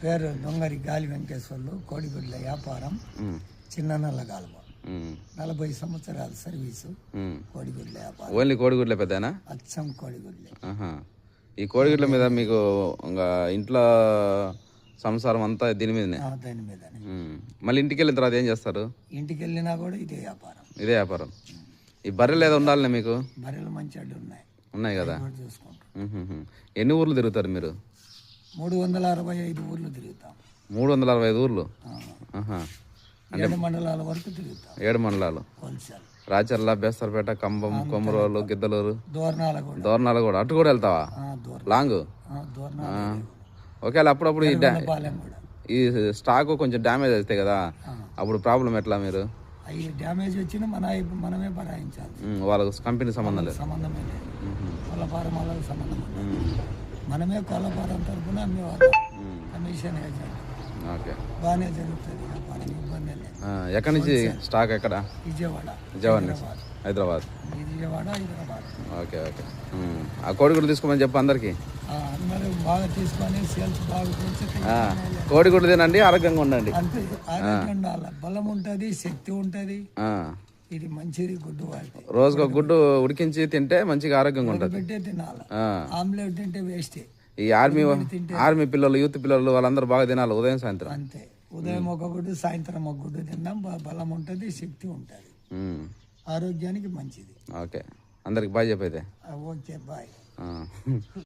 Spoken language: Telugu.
పేరు దొంగరి గాలి వెంకటేశ్వర్లు, కోడిగుడ్ల వ్యాపారం, చిన్న నల్ల గాలమ. 40 సంవత్సరాల సర్వీసు, కోడిగుడ్ల వ్యాపారం. ఓన్లీ కోడిగుడ్లే పెద్దనా? అచ్చం కోడిగుడ్లే. ఈ కోడిగుడ్ల మీద మీకు ఇంకా ఇంట్లో సంసారం అంతా దీని మీదనే? దాని మీదనే. మళ్ళీ ఇంటికి వెళ్ళిన తర్వాత ఏం చేస్తారు? ఇంటికి వెళ్ళినా కూడా ఇదే వ్యాపారం. ఇదే వ్యాపారం. ఈ బర్రెలు ఏదో ఉండాలనే మీకు? బర్రెలు మంచి అడ్డు ఉన్నాయి కదా. చూసుకుంటాం. ఎన్ని ఊర్లు తిరుగుతారు మీరు? 365 ఊర్లు తిరుగుతాం. 365 ఊర్లు? 7 మండలాల వరకు తిరుగుతాం. 7 మండలాలు. హోల్సేల్. రాచర్ల, బేస్తరపేట, కంబం, కొమరోలు, గిద్దలూరు, దోర్నాల కూడా. అటు కూడా వెళ్తావా? లాంగ్. ఒకవేళ అప్పుడప్పుడు ఈ స్టాక్ కొంచెం డ్యామేజ్ అవుతాయి కదా, అప్పుడు ప్రాబ్లం ఎట్లా? మీరు అవి డ్యామేజ్ వచ్చినా మనమే భరాయించాలి. వాళ్ళకు కంపెనీ సంబంధం లేదు? సంబంధమే లేదు. కొల్లపారం వాళ్ళకి సంబంధం లేదు. మనమే కొల్లపారం తరఫున అమ్మేవాళ్ళం. Commission agent. ఓకే, బాగానే జరుగుతుంది వ్యాపారం, ఇబ్బంది లేదు. ఎక్కడి నుంచి స్టాక్? ఎక్కడ? విజయవాడ. హైదరాబాద్. విజయవాడ, హైదరాబాద్. Okay okay. ఆ కోడిగుడ్లు తీసుకోమని చెప్పు అందరికి. అందరూ బాగా తీసుకొని సేల్స్ బాగా పెంచి కోడిగుడ్లు తినండి, ఆరోగ్యంగా ఉండండి. అంతే, ఆరోగ్యం ఉండాలి, బలం ఉంటుంది, శక్తి ఉంటుంది. ఇది మంచిది గుడ్డు వాడితే. రోజుకు ఒక గుడ్డు ఉడికించి తింటే మంచిగా ఆరోగ్యంగా ఉంటుంది. పెట్టే తినాలి. ఆమ్లెట్ తింటే వేస్టే. ఈ ఆర్మీ పిల్లలు, యూత్ పిల్లలు వాళ్ళందరూ బాగా తినాలి ఉదయం సాయంత్రం. అంతే, ఉదయం ఒక గుడ్డు, సాయంత్రం ఒక గుడ్డు తిన్నాం, బలం ఉంటుంది, శక్తి ఉంటుంది, ఆరోగ్యానికి మంచిది. ఓకే, అందరికి బాయ్ చెప్పైతే. Okay, bye.